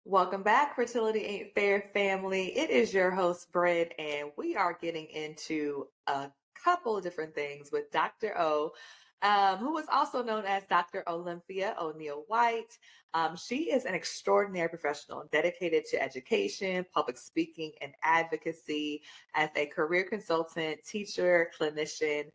Welcome back, Fertility Ain't Fair family. It is your host, Brent, and we are getting into a couple of different things with Dr. O, who is also known as Dr. Olymphia O'Neale-White. She is an extraordinary professional dedicated to education, public speaking, and advocacy as a career consultant, teacher, clinician.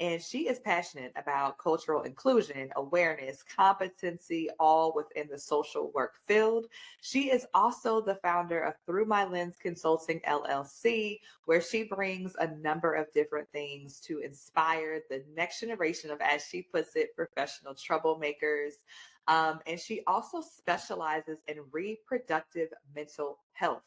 And she is passionate about cultural inclusion, awareness, competency, all within the social work field. She is also the founder of Through My Lens Consulting LLC, where she brings a number of different things to inspire the next generation of, as she puts it, professional troublemakers. And she also specializes in reproductive mental health.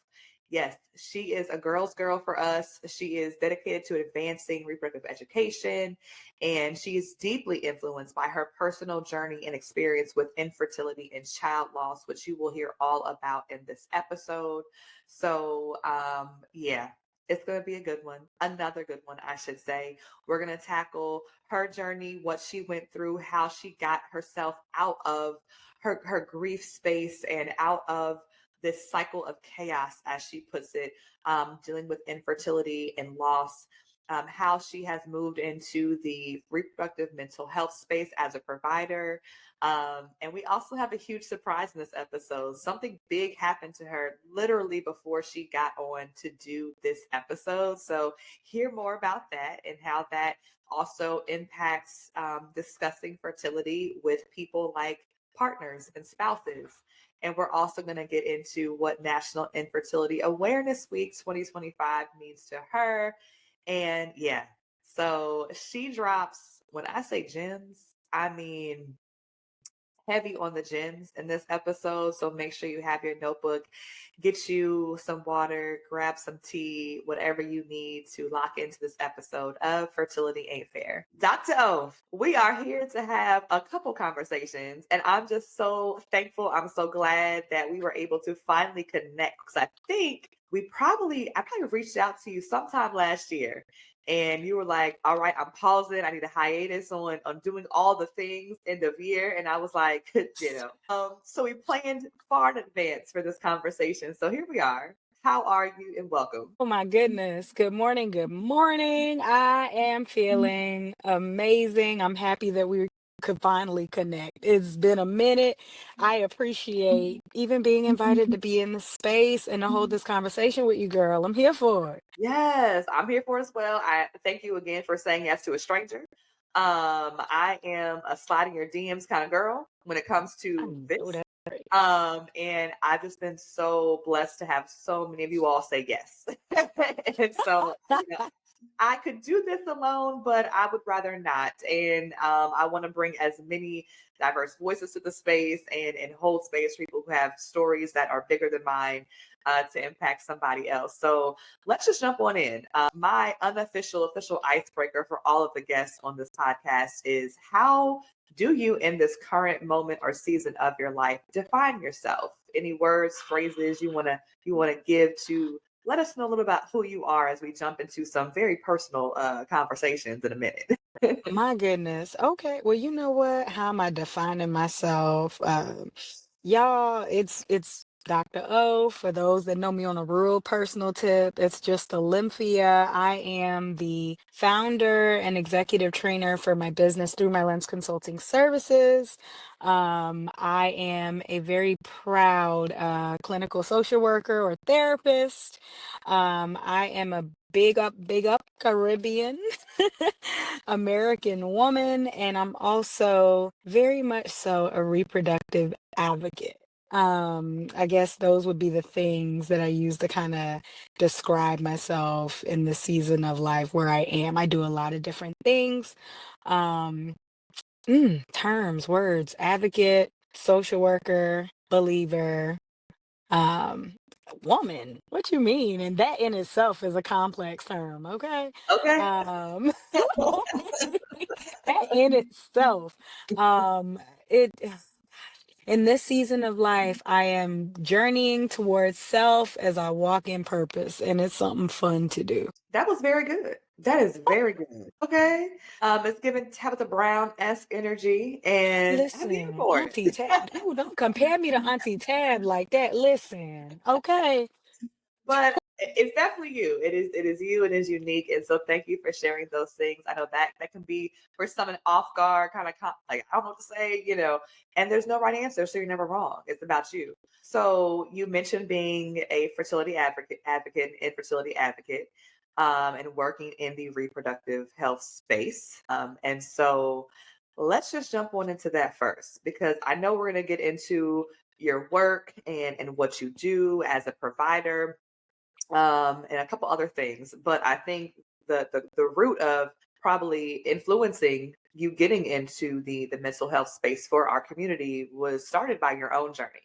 Yes, she is a girl's girl for us. She is dedicated to advancing reproductive education, and she is deeply influenced by her personal journey and experience with infertility and child loss, which you will hear all about in this episode. Yeah, it's going to be a good one. Another good one, I should say. We're going to tackle her journey, what she went through, how she got herself out of her grief space and out of this cycle of chaos, as she puts it, dealing with infertility and loss, how she has moved into the reproductive mental health space as a provider. And we also have a huge surprise in this episode. Something big happened to her literally before she got on to do this episode. So, hear more about that and how that also impacts discussing fertility with people like partners and spouses. And we're also going to get into what National Infertility Awareness Week 2025 means to her. And yeah, so she drops, when I say gems, I mean heavy on the gems in this episode. So make sure you have your notebook, get you some water, grab some tea, whatever you need to lock into this episode of Fertility Ain't Fair. Dr. O, we are here to have a couple conversations, and I'm just so thankful. I'm so glad that we were able to finally connect because I probably reached out to you sometime last year and you were like, all right, I'm pausing. I need a hiatus on doing all the things end of year. And I was like, so we planned far in advance for this conversation. So here we are. How are you and welcome? Oh my goodness. Good morning. Good morning. I am feeling amazing. I'm happy that we could finally connect. It's been a minute. I appreciate even being invited to be in the space and to hold this conversation with you, girl. I'm here for it. Yes, I'm here for it as well. I thank you again for saying yes to a stranger. I am a sliding your DMs kind of girl when it comes I to know this. that. And I've just been so blessed to have so many of you all say yes. And so, I could do this alone, but I would rather not. And I want to bring as many diverse voices to the space and hold space for people who have stories that are bigger than mine to impact somebody else. So let's just jump on in. My unofficial official icebreaker for all of the guests on this podcast is, how do you in this current moment or season of your life define yourself? Any words, phrases you want to give to let us know a little about who you are as we jump into some very personal conversations in a minute. My goodness. Okay. Well, you know what? How am I defining myself? Y'all, it's Dr. O. For those that know me on a real personal tip, it's just Olympia. I am the founder and executive trainer for my business Through My Lens Consulting Services. I am a very proud clinical social worker or therapist. I am a big up Caribbean American woman, and I'm also very much so a reproductive advocate. I guess those would be the things that I use to kind of describe myself in the season of life where I am. I do a lot of different things. Um, Terms, words, advocate, social worker, believer, um, woman. What you mean? And that in itself is a complex term, okay? Okay. Um, that in itself, um, it in this season of life, I am journeying towards self as I walk in purpose, and it's something fun to do. That was very good. That is very good. Okay. It's giving Tabitha Brown-esque energy, and I'm here Listen, for Auntie it. Tab, dude, don't compare me to Auntie Tab like that. Listen, okay? But it's definitely you. It is you. It is unique. And so thank you for sharing those things. I know that that can be for some an off guard kind of like I don't know what to say. And there's no right answer, so you're never wrong. It's about you. So you mentioned being a fertility advocate, infertility advocate, and working in the reproductive health space. And so let's just jump on into that first, because I know we're going to get into your work and what you do as a provider, and a couple other things. But I think the root of probably influencing you getting into the mental health space for our community was started by your own journey.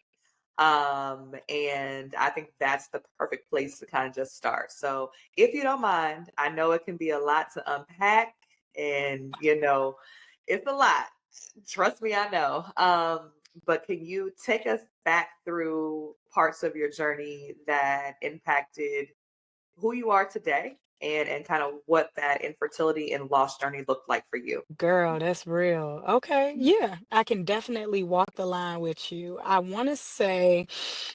And I think that's the perfect place to kind of just start. So if you don't mind, I know it can be a lot to unpack, and it's a lot. Trust me, I know. But can you take us back through parts of your journey that impacted who you are today, and kind of what that infertility and loss journey looked like for you? Girl, that's real. Okay, yeah, I can definitely walk the line with you. I want to say,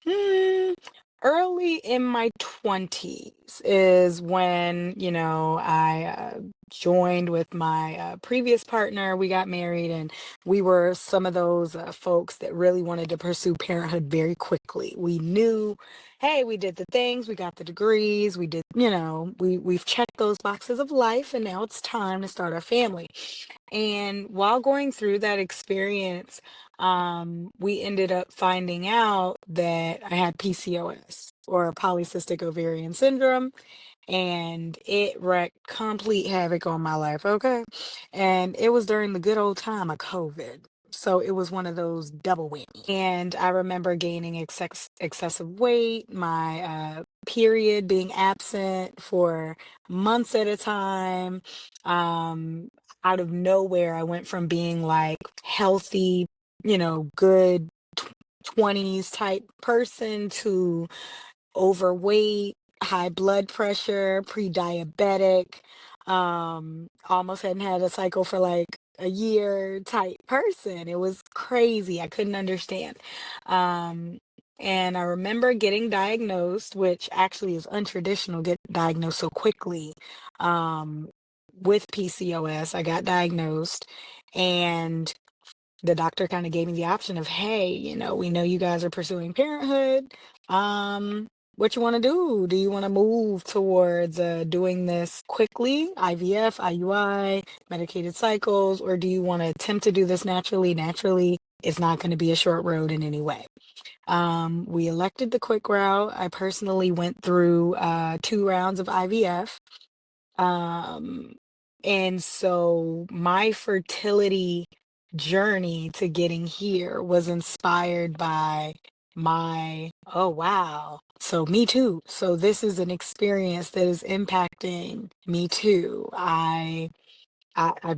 hmm, early in my 20s is when, I joined with my previous partner. We got married, and we were some of those folks that really wanted to pursue parenthood very quickly. We knew, hey, we did the things, we got the degrees, we did, we've checked those boxes of life, and now it's time to start our family. And while going through that experience, we ended up finding out that I had PCOS, or polycystic ovarian syndrome, and it wreaked complete havoc on my life. Okay. And it was during the good old time of COVID. So it was one of those double whammy. And I remember gaining excessive weight, my period being absent for months at a time. Um, Out of nowhere, I went from being like healthy, good 20s type person to overweight, high blood pressure, pre-diabetic, almost hadn't had a cycle for like a year type person. It was crazy. I couldn't understand. Um, and I remember getting diagnosed, which actually is untraditional, get diagnosed so quickly, um, with PCOS. I got diagnosed, and the doctor kind of gave me the option of, hey, we know you guys are pursuing parenthood. What you want to do? Do you want to move towards doing this quickly, IVF, IUI, medicated cycles, or do you want to attempt to do this naturally? Naturally, it's not going to be a short road in any way. We elected the quick route. I personally went through 2 rounds of IVF. Um, and so my fertility journey to getting here was inspired by oh wow. So me too. So this is an experience that is impacting me too. I've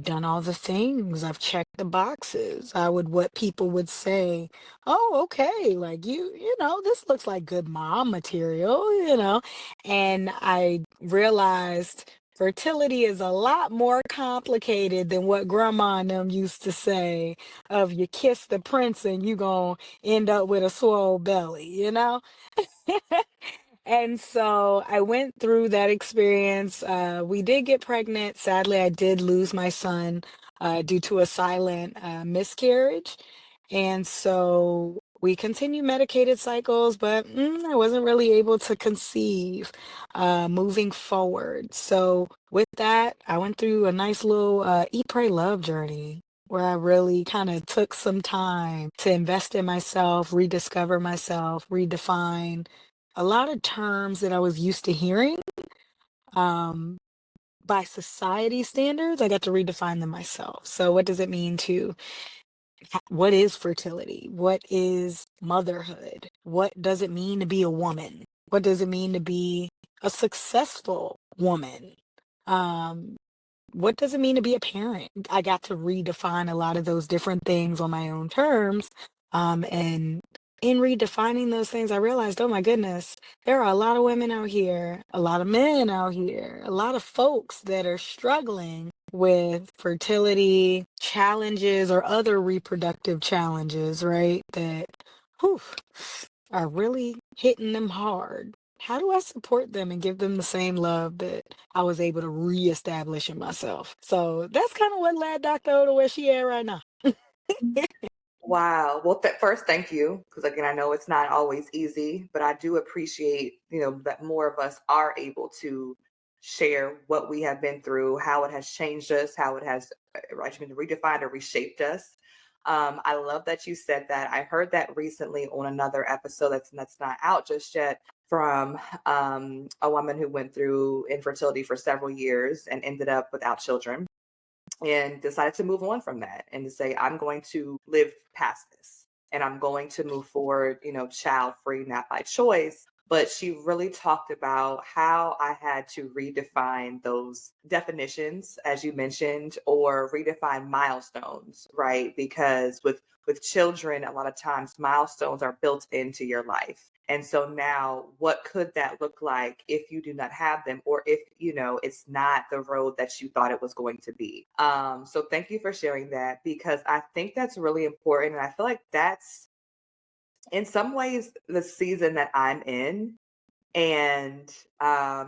done all the things. I've checked the boxes. What people would say, oh, okay, like this looks like good mom material. And I realized fertility is a lot more complicated than what grandma and them used to say of you kiss the prince and you gonna end up with a swole belly. And so I went through that experience. We did get pregnant. Sadly, I did lose my son due to a silent miscarriage. And so we continued medicated cycles, but I wasn't really able to conceive moving forward. So with that, I went through a nice little eat, pray, love journey where I really kind of took some time to invest in myself, rediscover myself, redefine a lot of terms that I was used to hearing um, by society standards. I got to redefine them myself. So, what does it mean what is fertility? What is motherhood? What does it mean to be a woman? What does it mean to be a successful woman? Um, what does it mean to be a parent? I got to redefine a lot of those different things on my own terms. And in redefining those things, I realized, oh my goodness, there are a lot of women out here, a lot of men out here, a lot of folks that are struggling with fertility challenges or other reproductive challenges, right? That whew, are really hitting them hard. How do I support them and give them the same love that I was able to reestablish in myself? So that's kind of what led Dr. O to where she at right now. Wow. Well, first, thank you. Because again, I know it's not always easy, but I do appreciate, that more of us are able to share what we have been through, how it has changed us, how it has actually been redefined or reshaped us. I love that you said that. I heard that recently on another episode that's not out just yet from a woman who went through infertility for several years and ended up without children and decided to move on from that and to say, I'm going to live past this and I'm going to move forward, child free, not by choice. But she really talked about how I had to redefine those definitions, as you mentioned, or redefine milestones, right? Because with children, a lot of times milestones are built into your life. And so now, what could that look like if you do not have them, or if it's not the road that you thought it was going to be? So thank you for sharing that because I think that's really important, and I feel like that's in some ways the season that I'm in. And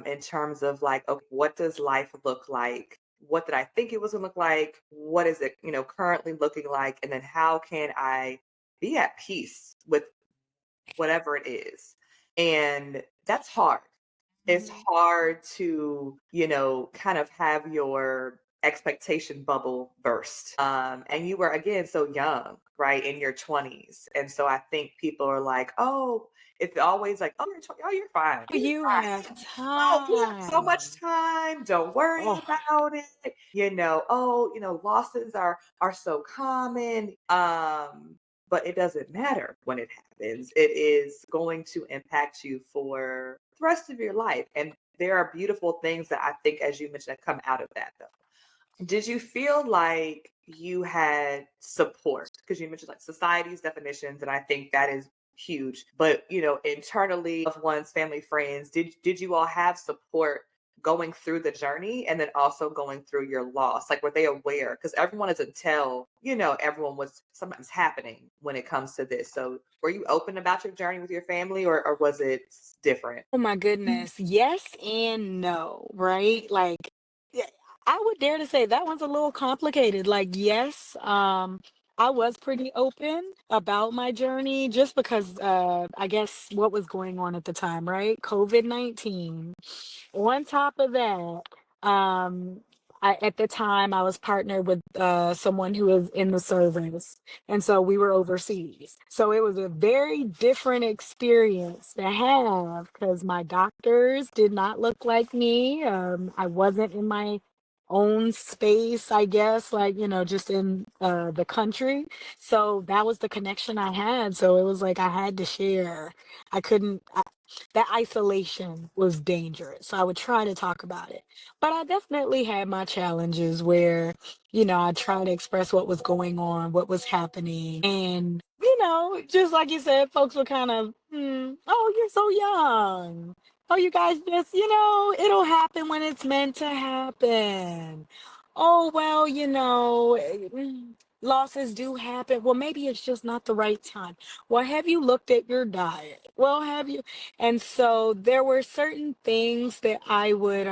in terms of like, okay, what does life look like? What did I think it was going to look like? What is it, currently looking like? And then how can I be at peace with whatever it is? And that's hard. It's Mhm. hard to, kind of have your expectation bubble burst. And you were again so young, right, in your 20s. And so I think people are like, oh, it's always like, oh, you're 20, oh, you're fine. Oh, you have Oh, you have so much time. time. Don't worry Oh, about it. Oh, losses are so common. But it doesn't matter when it happens. It is going to impact you for the rest of your life. And there are beautiful things that I think, as you mentioned, that come out of that though. Did you feel like you had support? Because you mentioned like society's definitions, and I think that is huge. But internally of one's family, friends, did you all have support going through the journey and then also going through your loss? Like were they aware? Because everyone doesn't tell, everyone what's sometimes happening when it comes to this. So were you open about your journey with your family or was it different? oh my goodness. Yes and no, right? Like, yeah, I would dare to say that one's a little complicated. Like, yes, I was pretty open about my journey just because I guess what was going on at the time, right? COVID-19. On top of that, um, at the time I was partnered with someone who was in the service, and so we were overseas. So it was a very different experience to have because my doctors did not look like me. I wasn't in my own space, I guess, like, just in the country. So that was the connection I had. So it was like I had to share. I couldn't. That isolation was dangerous. So I would try to talk about it. But I definitely had my challenges where, I try to express what was going on, what was happening. And, just like you said, folks were kind of, oh, you're so young. Oh, you guys just, it'll happen when it's meant to happen. Oh, well, losses do happen. Well, maybe it's just not the right time. Well, have you looked at your diet? Well, have you? And so there were certain things that I would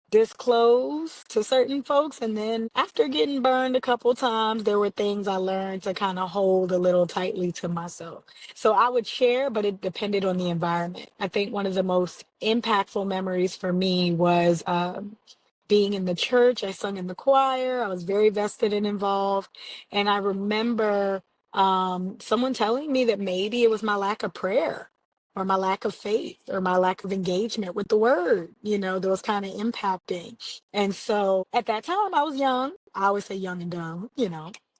disclose to certain folks. And then after getting burned a couple times, there were things I learned to kind of hold a little tightly to myself. So I would share, but it depended on the environment. I think one of the most impactful memories for me was being in the church. I sung in the choir. I was very vested and involved. And I remember someone telling me that maybe it was my lack of prayer or my lack of faith or my lack of engagement with the word, that was kind of impacting. And so at that time, I was young. I always say young and dumb,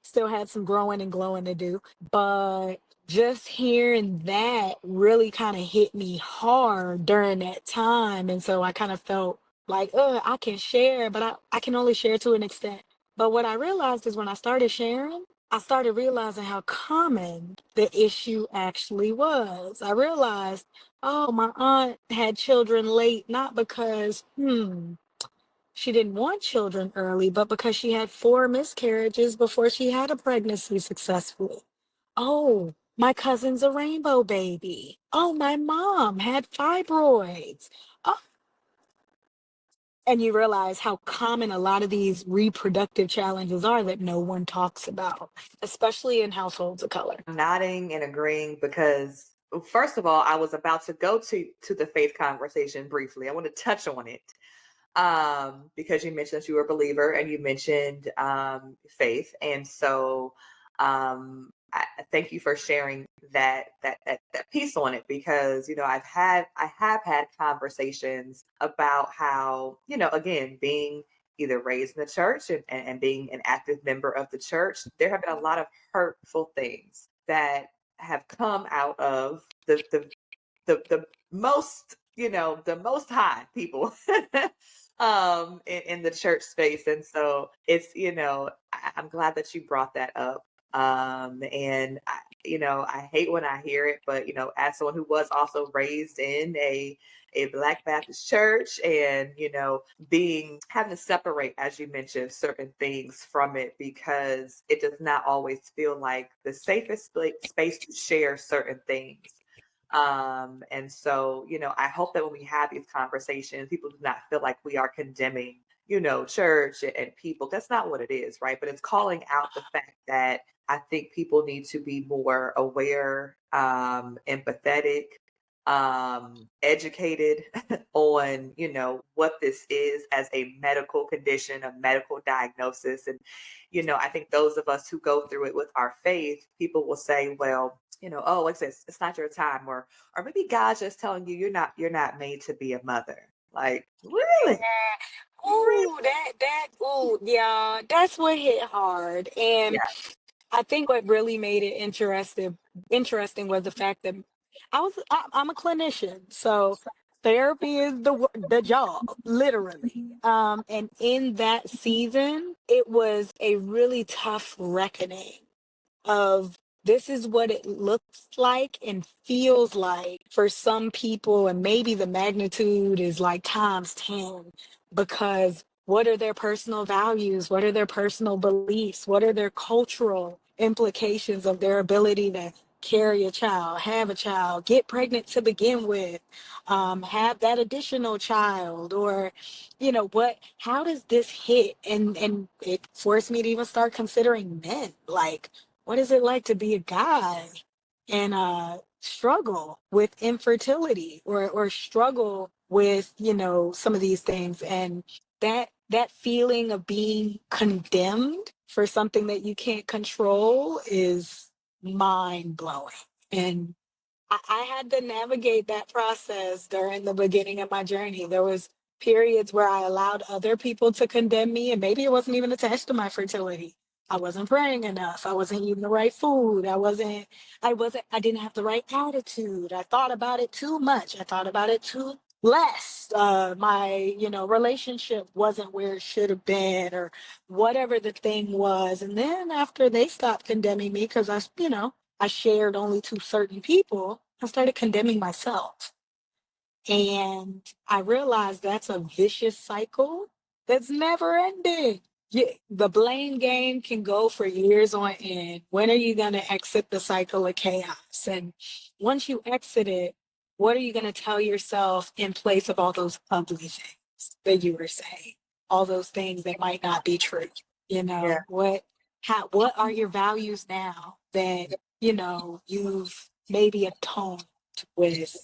still had some growing and glowing to do. But just hearing that really kind of hit me hard during that time. And so I kind of felt like, I can share, but I can only share to an extent. But what I realized is when I started sharing, I started realizing how common the issue actually was. I realized, oh, my aunt had children late, not because, she didn't want children early, but because she had 4 miscarriages before she had a pregnancy successfully. Oh, my cousin's a rainbow baby. Oh, my mom had fibroids. Oh, and you realize how common a lot of these reproductive challenges are that no one talks about, especially in households of color. Nodding and agreeing because first of all, I was about to go to the faith conversation briefly. I want to touch on it because you mentioned that you were a believer and you mentioned faith, and so I thank you for sharing that piece on it because I have had conversations about how again being either raised in the church and being an active member of the church, there have been a lot of hurtful things that have come out of the most the most high people in the church space, and so it's I'm glad that you brought that up. And I hate when I hear it, but as someone who was also raised in a Black Baptist church, and being having to separate, as you mentioned, certain things from it because it does not always feel like the safest space to share certain things. And so, I hope that when we have these conversations, people do not feel like we are condemning, church and people. That's not what it is, right? But it's calling out the fact that I think people need to be more aware, empathetic, educated on, what this is as a medical condition, a medical diagnosis. And, I think those of us who go through it with our faith, people will say, well, oh, like I said, it's not your time, or maybe God's just telling you you're not made to be a mother. Like, really? Yeah. Really? Ooh, yeah, that's what hit hard. And Yeah. I think what really made it interesting was the fact that I'm a clinician, so therapy is the job, literally. And in that season, it was a really tough reckoning of this is what it looks like and feels like for some people, and maybe the magnitude is like times 10, because what are their personal values, what are their personal beliefs, what are their cultural implications of their ability to carry a child, have a child, get pregnant to begin with, have that additional child, or how does this hit? And it forced me to even start considering men, like, what is it like to be a guy and struggle with infertility, or struggle with some of these things, and that feeling of being condemned for something that you can't control is mind blowing. And I had to navigate that process during the beginning of my journey. There was periods where I allowed other people to condemn me, and maybe it wasn't even attached to my fertility. I wasn't praying enough. I wasn't eating the right food. I didn't have the right attitude. I thought about it too much. I thought about it too less. My, relationship wasn't where it should have been, or whatever the thing was. And then after they stopped condemning me, because I shared only to certain people, I started condemning myself. And I realized that's a vicious cycle that's never ending. The blame game can go for years on end. When are you going to exit the cycle of chaos? And once you exit it, what are you going to tell yourself in place of all those ugly things that you were saying? All those things that might not be true. Yeah. What are your values now that, you've maybe atoned with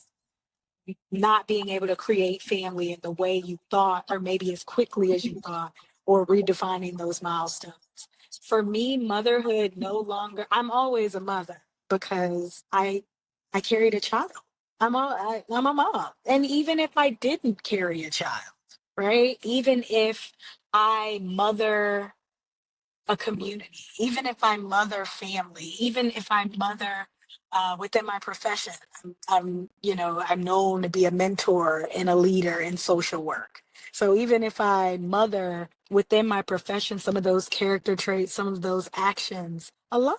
not being able to create family in the way you thought, or maybe as quickly as you thought, or redefining those milestones. For me, motherhood no longer, I'm always a mother because I carried a child. I'm a mom. And even if I didn't carry a child, right? Even if I mother a community, even if I mother family, even if I mother within my profession, I'm known to be a mentor and a leader in social work. So even if I mother within my profession, some of those character traits, some of those actions, a lot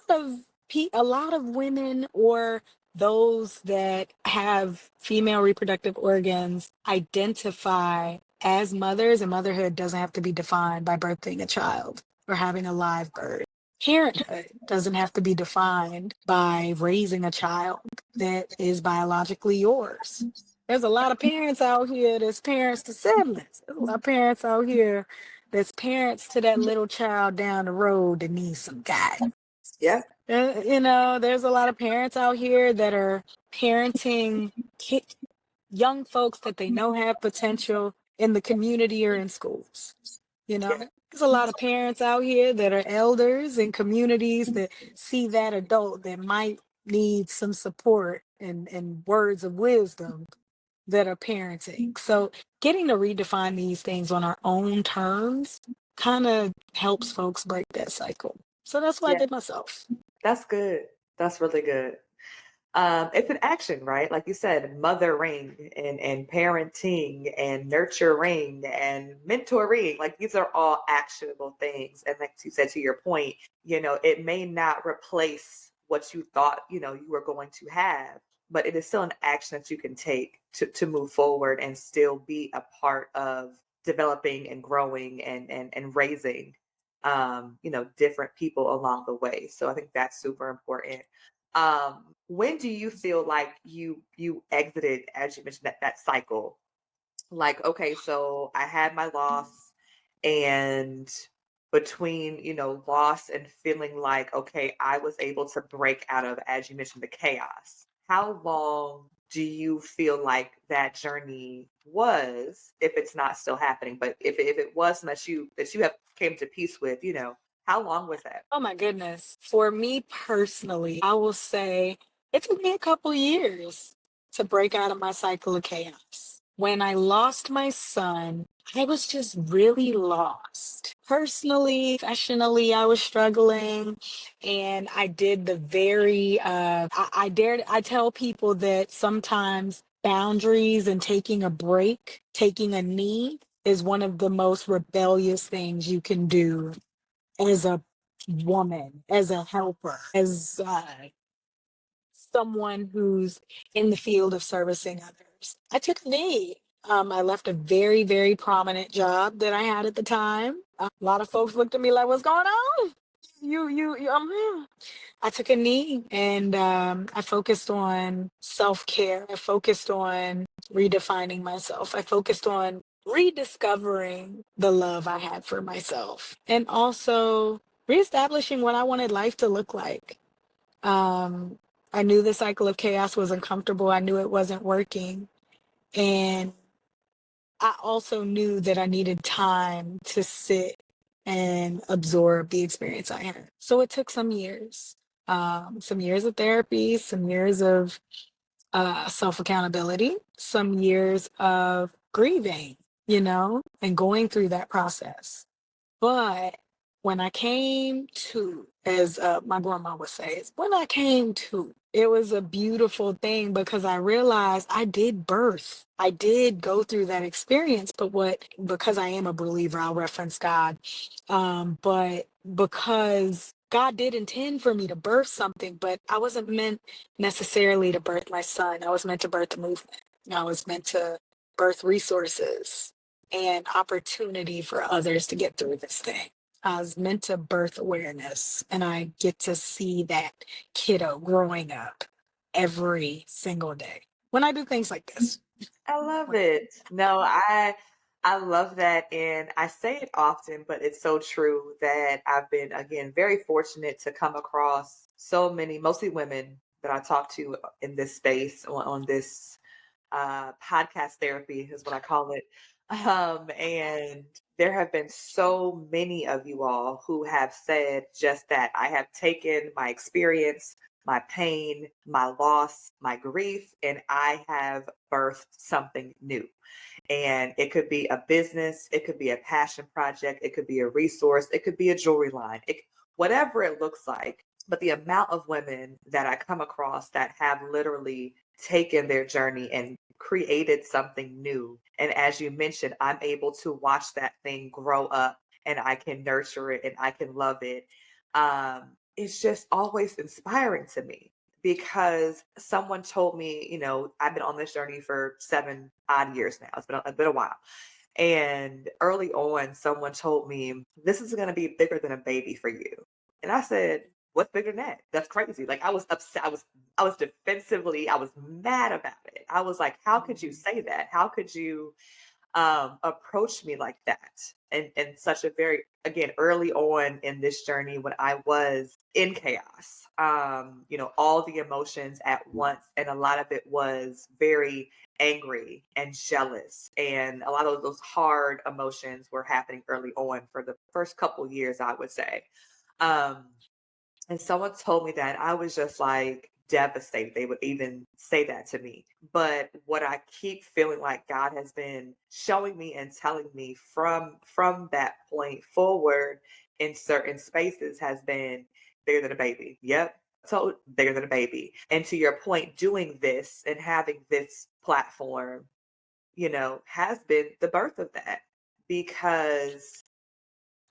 of women or those that have female reproductive organs identify as mothers, and motherhood doesn't have to be defined by birthing a child or having a live birth. Parenthood doesn't have to be defined by raising a child that is biologically yours. There's a lot of parents out here that's parents to siblings. There's a lot of parents out here that's parents to that little child down the road that needs some guidance. Yeah. There's a lot of parents out here that are parenting young folks that they know have potential in the community or in schools. Yeah. There's a lot of parents out here that are elders in communities that see that adult that might need some support and words of wisdom that are parenting. So getting to redefine these things on our own terms kind of helps folks break that cycle. So that's what I Yeah. did myself. That's good. That's really good. It's an action, right? Like you said, mothering and parenting and nurturing and mentoring. Like these are all actionable things. And like you said, to your point, it may not replace what you thought, you were going to have, but it is still an action that you can take to move forward and still be a part of developing and growing and raising different people along the way. So I think that's super important. When do you feel like you exited, as you mentioned, that cycle? Like, okay, so I had my loss, and between loss and feeling like, okay, I was able to break out of, as you mentioned, the chaos. How long do you feel like that journey was, if it's not still happening, but if it was that you have came to peace with, how long was that? Oh my goodness. For me personally, I will say it took me a couple years to break out of my cycle of chaos. When I lost my son, I was just really lost. Personally, professionally, I was struggling, and I did the very, I tell people that sometimes boundaries and taking a break, taking a knee is one of the most rebellious things you can do as a woman, as a helper, as someone who's in the field of servicing others. I took a knee. I left a very, very prominent job that I had at the time. A lot of folks looked at me like, "What's going on? I'm here." I took a knee, and I focused on self care. I focused on redefining myself. I focused on rediscovering the love I had for myself, and also reestablishing what I wanted life to look like. Um, I knew the cycle of chaos was uncomfortable. I knew it wasn't working. And I also knew that I needed time to sit and absorb the experience I had. So it took some years of therapy, some years of self accountability, some years of grieving, and going through that process. But when I came to, as my grandma would say, is when I came to, it was a beautiful thing because I realized I did birth. I did go through that experience, but because I am a believer, I'll reference God. But because God did intend for me to birth something, but I wasn't meant necessarily to birth my son. I was meant to birth the movement. I was meant to birth resources and opportunity for others to get through this thing. I was meant to birth awareness, and I get to see that kiddo growing up every single day when I do things like this. I love it. No, I love that, and I say it often, but it's so true that I've been, again, very fortunate to come across so many, mostly women, that I talk to in this space on this podcast therapy is what I call it. And there have been so many of you all who have said just that. I have taken my experience, my pain, my loss, my grief, and I have birthed something new. And it could be a business, it could be a passion project, it could be a resource, it could be a jewelry line, whatever it looks like. But the amount of women that I come across that have literally taken their journey and created something new. And as you mentioned, I'm able to watch that thing grow up and I can nurture it and I can love it. It's just always inspiring to me because someone told me, I've been on this journey for 7 odd years now. It's been a while. And early on, someone told me, this is going to be bigger than a baby for you. And I said, what's bigger than that? That's crazy. Like I was upset. I was defensively, I was mad about it. I was like, how could you say that? How could you approached me like that and such a very, again, early on in this journey when I was in chaos, all the emotions at once, and a lot of it was very angry and jealous, and a lot of those hard emotions were happening early on for the first couple years, I would say. um, and someone told me that, I was just like devastated they would even say that to me. But what I keep feeling like God has been showing me and telling me from that point forward in certain spaces has been bigger than a baby. Yep. So bigger than a baby. And to your point, doing this and having this platform, has been the birth of that because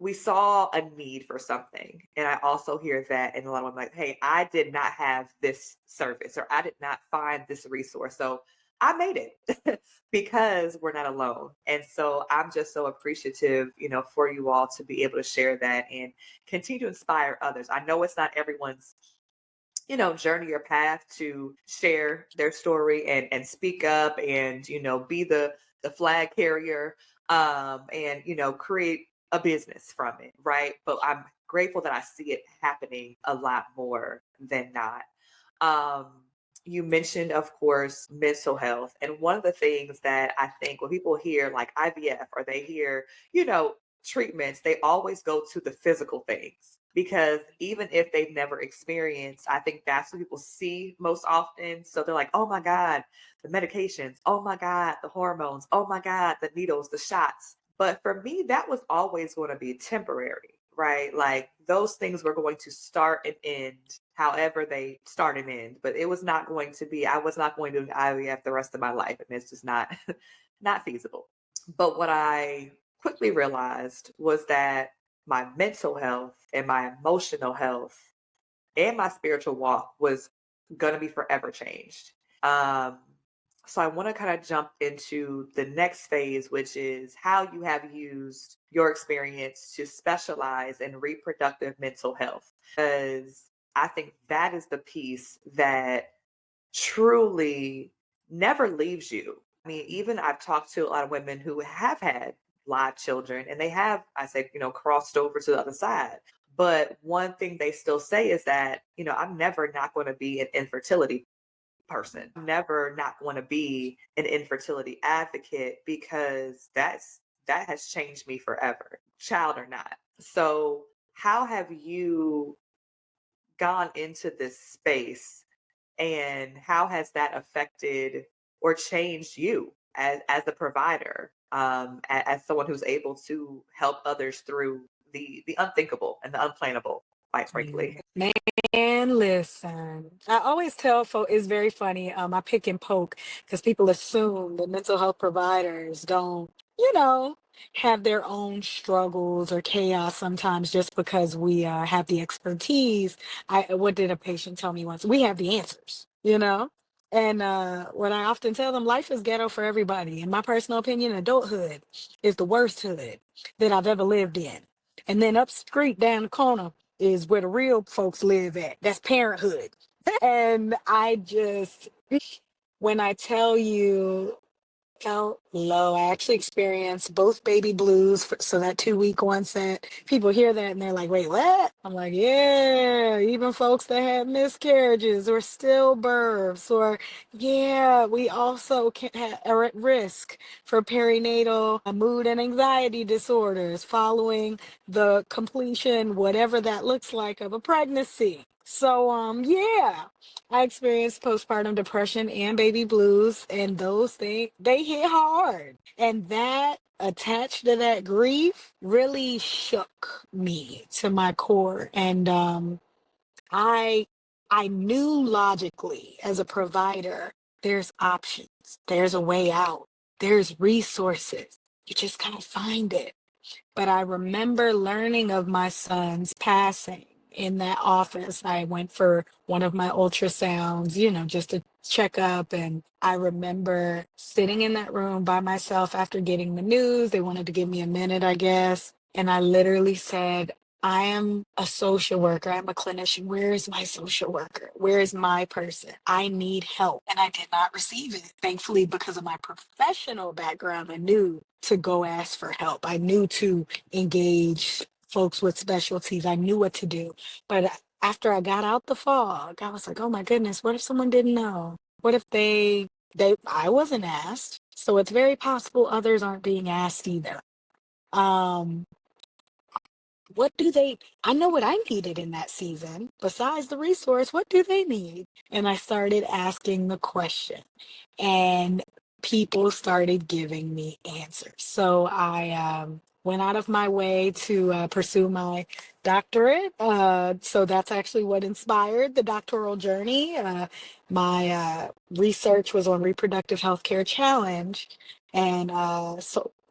we saw a need for something. And I also hear that in a lot of them, like, hey, I did not have this service or I did not find this resource. So I made it because we're not alone. And so I'm just so appreciative, for you all to be able to share that and continue to inspire others. I know it's not everyone's, journey or path to share their story and speak up and, be the flag carrier, and, create a business from it. Right. But I'm grateful that I see it happening a lot more than not. Um, you mentioned, of course, mental health. And one of the things that I think when people hear like IVF or they hear, treatments, they always go to the physical things because even if they've never experienced, I think that's what people see most often. So they're like, oh my God, the medications, oh my God, the hormones, oh my God, the needles, the shots. But for me, that was always going to be temporary, right? Like those things were going to start and end however they start and end. But it was not going to be, I was not going to do IVF the rest of my life. And it's just not not feasible. But what I quickly realized was that my mental health and my emotional health and my spiritual walk was going to be forever changed. Um, so I want to kind of jump into the next phase, which is how you have used your experience to specialize in reproductive mental health. Because I think that is the piece that truly never leaves you. I mean, even I've talked to a lot of women who have had live children and they have, I say, crossed over to the other side. But one thing they still say is that, I'm never not going to be an infertility person. I'm never not going to be an infertility advocate because that has changed me forever, child or not. So, how have you gone into this space and how has that affected or changed you as a provider, as someone who's able to help others through the unthinkable and the unplannable, quite frankly? Man, listen. I always tell folks it's very funny. I pick and poke because people assume that mental health providers don't, you know, have their own struggles or chaos sometimes just because we have the expertise. What did a patient tell me once? We have the answers. And what I often tell them, life is ghetto for everybody. In my personal opinion, adulthood is the worst hood that I've ever lived in. And then up street down the corner is where the real folks live at. That's parenthood. And I just, when I tell you, felt low. I actually experienced both baby blues, so that 2 week onset. People hear that and they're like, wait, what? I'm like, yeah, even folks that had miscarriages or stillbirths, or yeah, we also are at risk for perinatal mood and anxiety disorders following the completion, whatever that looks like, of a pregnancy. So, yeah. I experienced postpartum depression and baby blues, and those things, they hit hard. And that attached to that grief really shook me to my core. And I I knew logically as a provider, there's options, there's a way out, there's resources. You just gotta find it. But I remember learning of my son's passing in that office. I went for one of my ultrasounds, just to check up. And I remember sitting in that room by myself after getting the news. They wanted to give me a minute, I guess. And I literally said, I am a social worker. I'm a clinician. Where is my social worker? Where is my person? I need help. And I did not receive it. Thankfully, because of my professional background, I knew to go ask for help. I knew to engage folks with specialties. I knew what to do. But after I got out the fog, I was like, oh my goodness, what if someone didn't know? What if I wasn't asked? So it's very possible others aren't being asked either. Um, I know what I needed in that season. Besides the resource, what do they need? And I started asking the question, and people started giving me answers. So I went out of my way to pursue my doctorate. So that's actually what inspired the doctoral journey. My research was on reproductive healthcare challenge and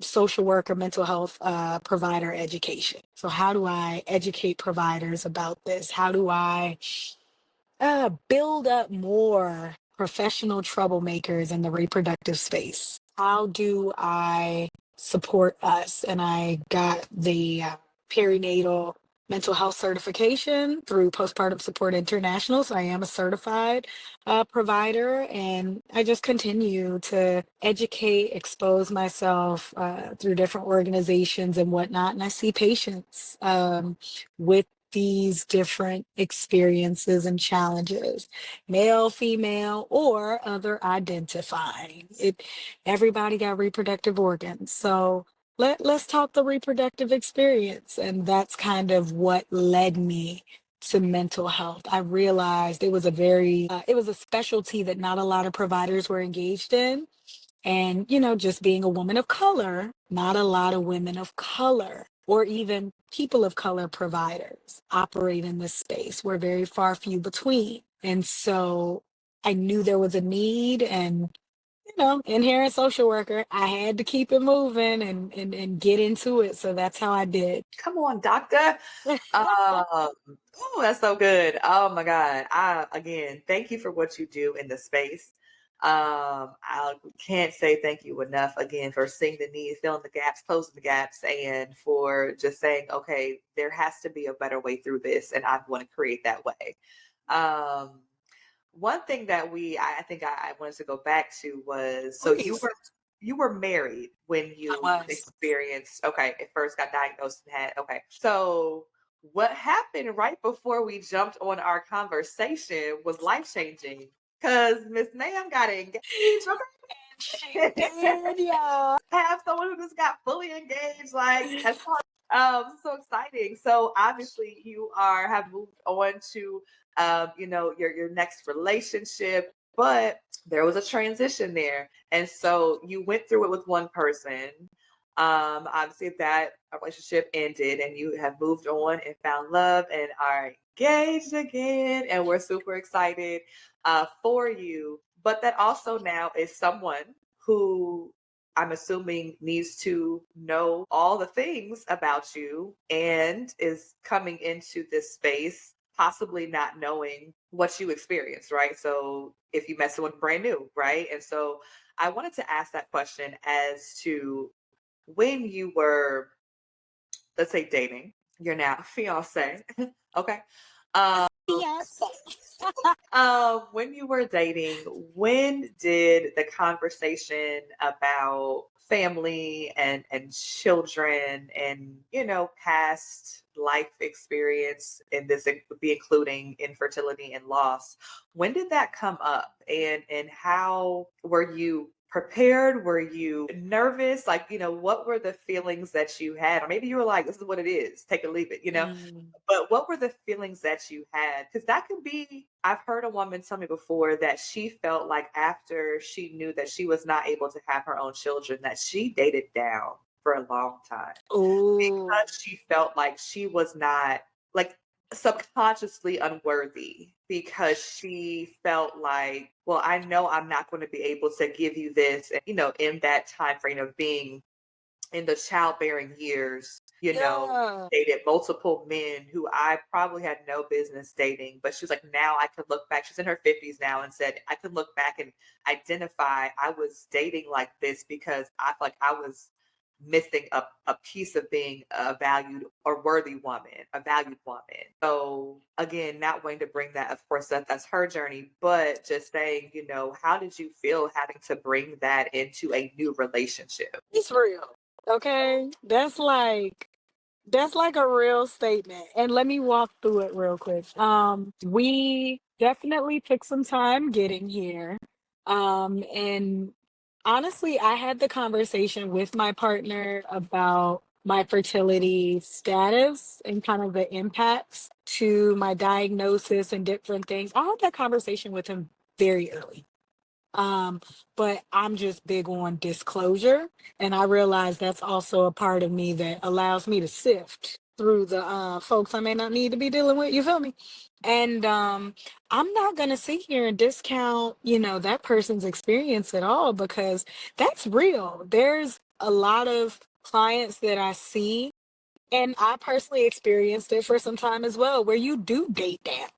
social work or mental health provider education. So how do I educate providers about this? How do I build up more professional troublemakers in the reproductive space? How do I support us? And I got the perinatal mental health certification through Postpartum Support International. So I am a certified provider, and I just continue to educate, expose myself through different organizations and whatnot. And I see patients with these different experiences and challenges, male, female, or other identifying. Everybody got reproductive organs. So let's talk the reproductive experience. And that's kind of what led me to mental health. I realized it was a specialty that not a lot of providers were engaged in. And, just being a woman of color, not a lot of women of color or even people of color providers operate in this space. We're very far few between. And so I knew there was a need, and, inherent social worker, I had to keep it moving and get into it. So that's how I did. Come on, doctor. Oh, that's so good. Oh my God. Again, thank you for what you do in the space. I can't say thank you enough again for seeing the need, filling the gaps, closing the gaps, and for just saying, okay, there has to be a better way through this, and I want to create that way. Um, One thing that I think I wanted to go back to was, so Please. you were married when I you was. experienced, okay, at first got diagnosed and had, okay. So what happened right before we jumped on our conversation was life changing because Miss Ma'am got engaged. She Okay. did, yeah. Have someone who just got fully engaged, like that's so exciting. So obviously you have moved on to your next relationship, but there was a transition there. And so you went through it with one person. Obviously that relationship ended and you have moved on and found love and are engaged again. And we're super excited for you. But that also now is someone who I'm assuming needs to know all the things about you and is coming into this space, possibly not knowing what you experienced, right? So if you met someone brand new, right? And so I wanted to ask that question as to when you were, let's say, dating, you're now fiance, okay? Um, Fiance. when you were dating, when did the conversation about family and children and past life experience, and this would be including infertility and loss, when did that come up, and how were you prepared? Were you nervous? Like, what were the feelings that you had? Or maybe you were like, this is what it is, take it, leave it. Mm. But what were the feelings that you had? Because that could be, I've heard a woman tell me before that she felt like after she knew that she was not able to have her own children, that she dated down for a long time Oh. because she felt like she was not, like, subconsciously unworthy, because she felt like, well, I know I'm not going to be able to give you this, in that time frame of being in the childbearing years, Yeah. dated multiple men who I probably had no business dating. But she was like, now I could look back. She's in her 50s now and said, I could look back and identify I was dating like this because I feel like I was missing a piece of being a valued or worthy woman, a valued woman. So again, not wanting to bring that, of course, that's her journey, but just saying, how did you feel having to bring that into a new relationship? It's real. Okay. That's like a real statement. And let me walk through it real quick. We definitely took some time getting here. And honestly, I had the conversation with my partner about my fertility status and kind of the impacts to my diagnosis and different things. I had that conversation with him very early. Um, but I'm just big on disclosure, and I realize that's also a part of me that allows me to sift through the folks I may not need to be dealing with. You feel me? And I'm not gonna sit here and discount, that person's experience at all because that's real. There's a lot of clients that I see and I personally experienced it for some time as well, where you do date down,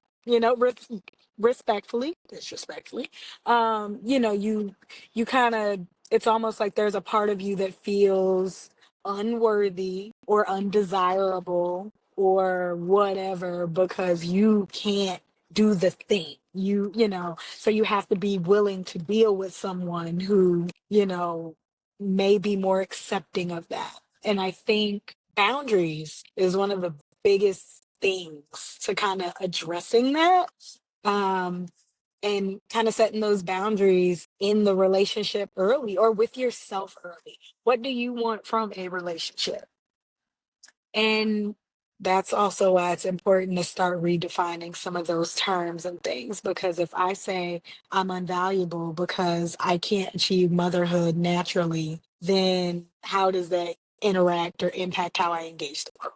respectfully, disrespectfully. You kind of, it's almost like there's a part of you that feels unworthy or undesirable or whatever because you can't do the thing. So you have to be willing to deal with someone who, may be more accepting of that. And I think boundaries is one of the biggest things to kind of addressing that. Um, and kind of setting those boundaries in the relationship early or with yourself early. What do you want from a relationship? And that's also why it's important to start redefining some of those terms and things. Because if I say I'm unvaluable because I can't achieve motherhood naturally, then how does that interact or impact how I engage the world?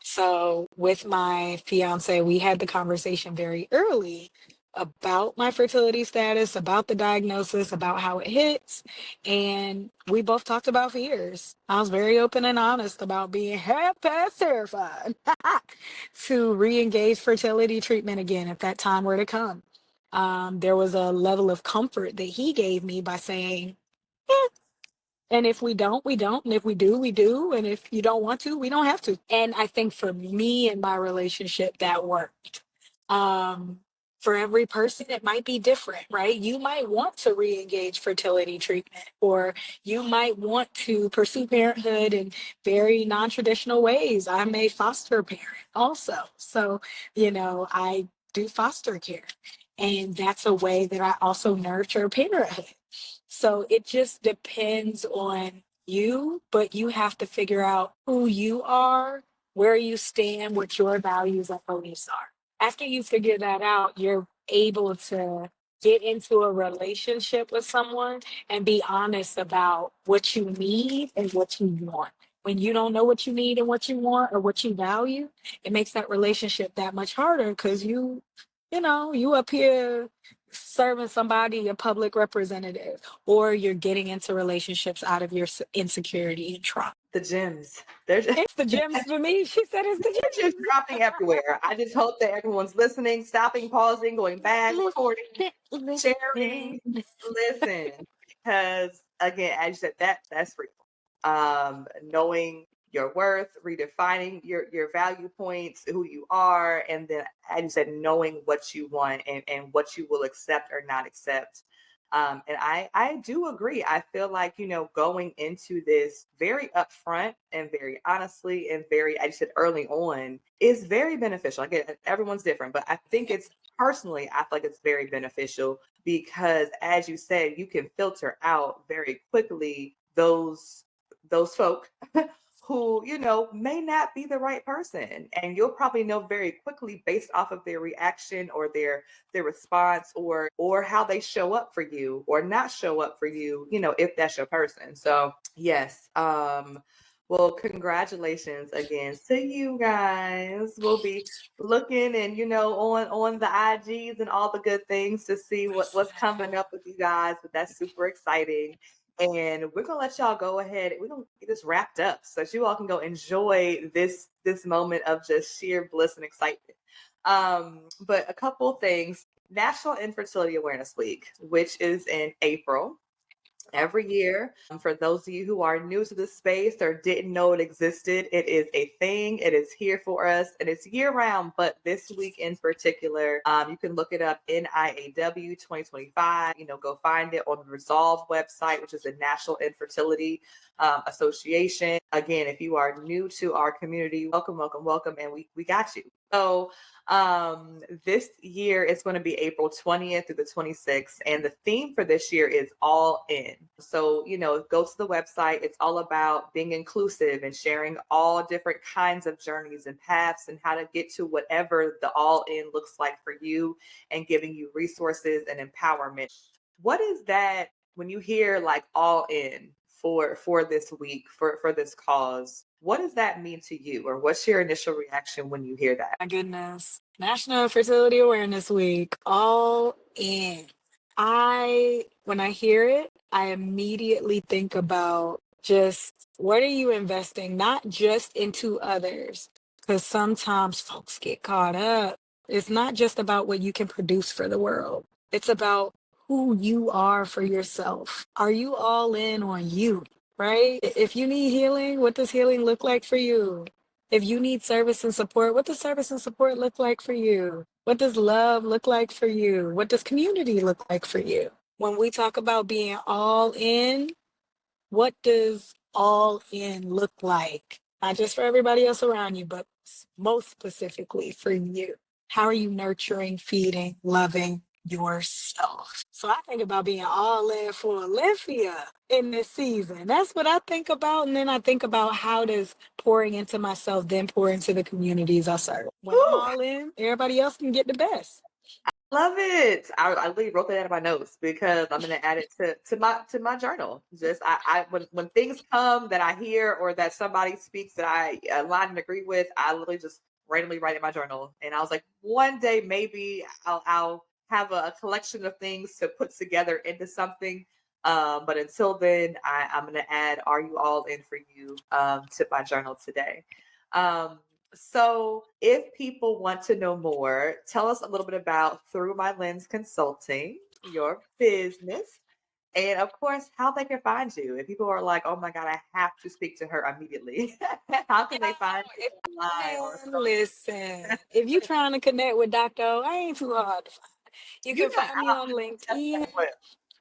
So with my fiance, we had the conversation very early about my fertility status, about the diagnosis, about how it hits. And we both talked about fears. I was very open and honest about being half past terrified to re-engage fertility treatment again if that time were to come. There was a level of comfort that he gave me by saying, "Eh, and if we don't, we don't. And if we do, we do. And if you don't want to, we don't have to." And I think for me and my relationship, that worked. Um, for every person, it might be different, right? You might want to re engage fertility treatment, or you might want to pursue parenthood in very non traditional ways. I'm a foster parent also. So, I do foster care. And that's a way that I also nurture parenthood. So it just depends on you, but you have to figure out who you are, where you stand, what your values and beliefs are. After you figure that out, you're able to get into a relationship with someone and be honest about what you need and what you want. When you don't know what you need and what you want or what you value, it makes that relationship that much harder because you up here serving somebody, a public representative, or you're getting into relationships out of your insecurity and trauma. The gems. They're just, It's the gems for me. She said it's the they're just dropping everywhere. I just hope that everyone's listening, stopping, pausing, going back, recording, sharing. gems. Listen, because again, as you said, that's real. Knowing your worth, redefining your value points, who you are, and then as you said, knowing what you want and what you will accept or not accept. And I do agree. I feel like, going into this very upfront and very honestly and very, I just said early on, is very beneficial. Again, everyone's different, but I think it's personally, I feel like it's very beneficial because as you said, you can filter out very quickly those folk who may not be the right person, and you'll probably know very quickly based off of their reaction or their response or how they show up for you or not show up for you, if that's your person. So yes, well, congratulations again to you guys. We'll be looking and on the IGs and all the good things to see what's coming up with you guys, but that's super exciting. And we're gonna let y'all go ahead. We're gonna get this wrapped up so that you all can go enjoy this moment of just sheer bliss and excitement. But a couple things. National Infertility Awareness Week, which is in April every year. For those of you who are new to the space or didn't know it existed, it is a thing. It is here for us and it's year round, but this week in particular, you can look it up NIAW 2025, go find it on the Resolve website, which is the National Infertility Association. Again, if you are new to our community, welcome, welcome, welcome. And we got you. So this year it's going to be April 20th through the 26th, and the theme for this year is all in. So, go to the website. It's all about being inclusive and sharing all different kinds of journeys and paths and how to get to whatever the all in looks like for you, and giving you resources and empowerment. What is that when you hear like all in for this week, for this cause? What does that mean to you, or what's your initial reaction when you hear that? My goodness. National Fertility Awareness Week, all in. When I hear it, I immediately think about just what are you investing, not just into others, because sometimes folks get caught up. It's not just about what you can produce for the world, it's about who you are for yourself. Are you all in on you, right? If you need healing, what does healing look like for you? If you need service and support, what does service and support look like for you? What does love look like for you? What does community look like for you? When we talk about being all in, what does all in look like? Not just for everybody else around you, but most specifically for you. How are you nurturing, feeding, loving yourself? So I think about being all in for Olympia in this season. That's what I think about. And then I think about how does pouring into myself then pour into the communities I serve. When I'm Whew, all in, everybody else can get the best. love it. I literally wrote that out of my notes because I'm gonna add it to my journal. Just I when things come that I hear or that somebody speaks that I align and agree with, I literally just randomly write in my journal. And I was like, one day maybe I'll have a collection of things to put together into something. But until then, I'm gonna add "Are you all in for you" to my journal today. Um, so, if people want to know more, tell us a little bit about Through My Lens Consulting, your business, and of course, how they can find you. If people are like, "Oh my God, I have to speak to her immediately," how can they find you If, online or man, social? listen, if you're trying to connect with Dr. O, I ain't too hard to find. You You can know, find me on that's LinkedIn. as well.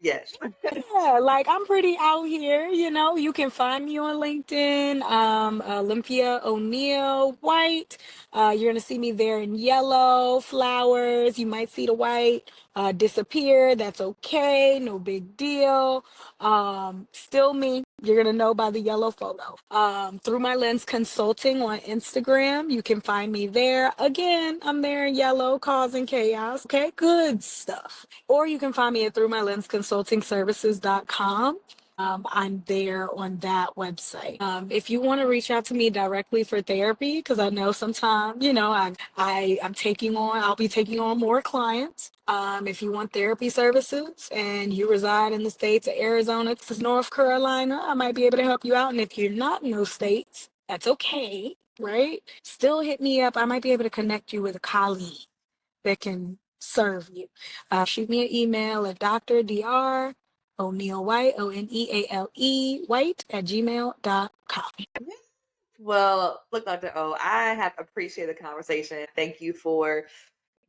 Yes. Yeah, like I'm pretty out here, you can find me on LinkedIn, Olymphia O'Neale-White. You're gonna see me there in yellow, flowers. You might see the white disappear. That's okay, no big deal. Still me. You're gonna know by the yellow photo. Through My Lens Consulting on Instagram, you can find me there. Again, I'm there in yellow, causing chaos. Okay, good stuff. Or you can find me at throughmylensconsultingservices.com. I'm there on that website. If you want to reach out to me directly for therapy, because I know sometimes, I'll be taking on more clients. If you want therapy services and you reside in the states of Arizona, Texas, North Carolina, I might be able to help you out. And if you're not in those states, that's okay, right? Still hit me up. I might be able to connect you with a colleague that can serve you. Shoot me an email at Dr. O'Neale White, Oneale White at gmail.com. Well, look, Dr. O, I have appreciated the conversation. Thank you for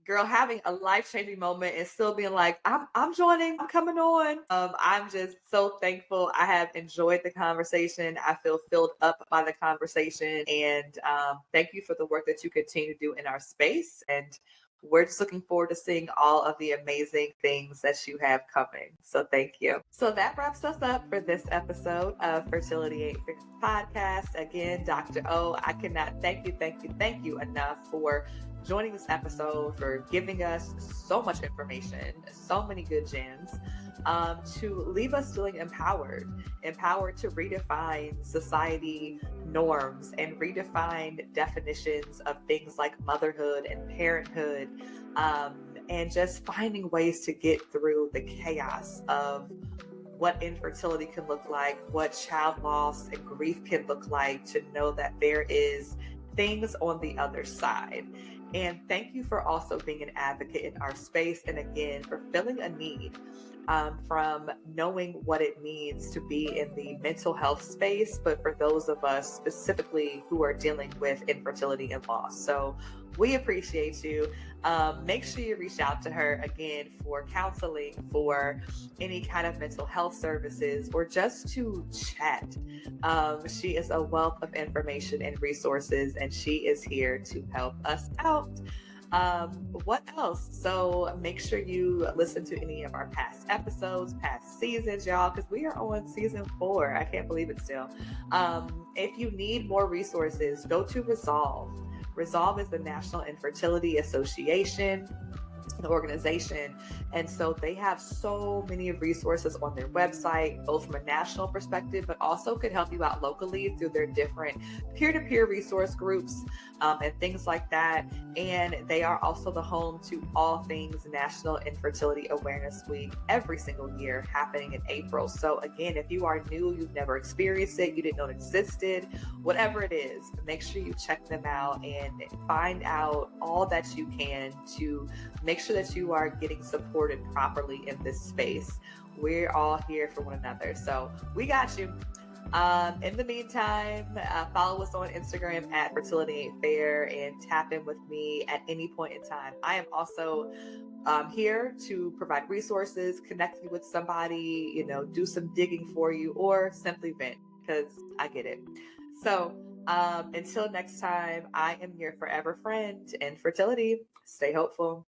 girl having a life-changing moment and still being like, I'm joining, I'm coming on. I'm just so thankful. I have enjoyed the conversation. I feel filled up by the conversation. And thank you for the work that you continue to do in our space. And we're just looking forward to seeing all of the amazing things that you have coming. So thank you. So that wraps us up for this episode of Fertility Ain't Fixed podcast. Again, Dr. O, I cannot thank you enough for joining this episode, for giving us so much information, so many good gems, to leave us feeling empowered to redefine society norms and redefine definitions of things like motherhood and parenthood, and just finding ways to get through the chaos of what infertility can look like, what child loss and grief can look like, to know that there is things on the other side. And thank you for also being an advocate in our space. And again, for filling a need, from knowing what it means to be in the mental health space, but for those of us specifically who are dealing with infertility and loss. So we appreciate you. Make sure you reach out to her again for counseling, for any kind of mental health services, or just to chat. She is a wealth of information and resources, and she is here to help us out. What else? So make sure you listen to any of our past episodes, past seasons, y'all, because we are on season 4. I can't believe it still. If you need more resources, go to Resolve. Resolve is the National Infertility Association, an organization. And so they have so many resources on their website, both from a national perspective, but also could help you out locally through their different peer-to-peer resource groups, and things like that. And they are also the home to all things National Infertility Awareness Week every single year, happening in April. So again, if you are new, you've never experienced it, you didn't know it existed, whatever it is, make sure you check them out and find out all that you can to make sure that you are getting supported properly in this space. We're all here for one another. So we got you. In the meantime, follow us on Instagram at Fertility Ain't Fair, and tap in with me at any point in time. I am also here to provide resources, connect you with somebody, do some digging for you, or simply vent, because I get it. So until next time, I am your forever friend in fertility. Stay hopeful.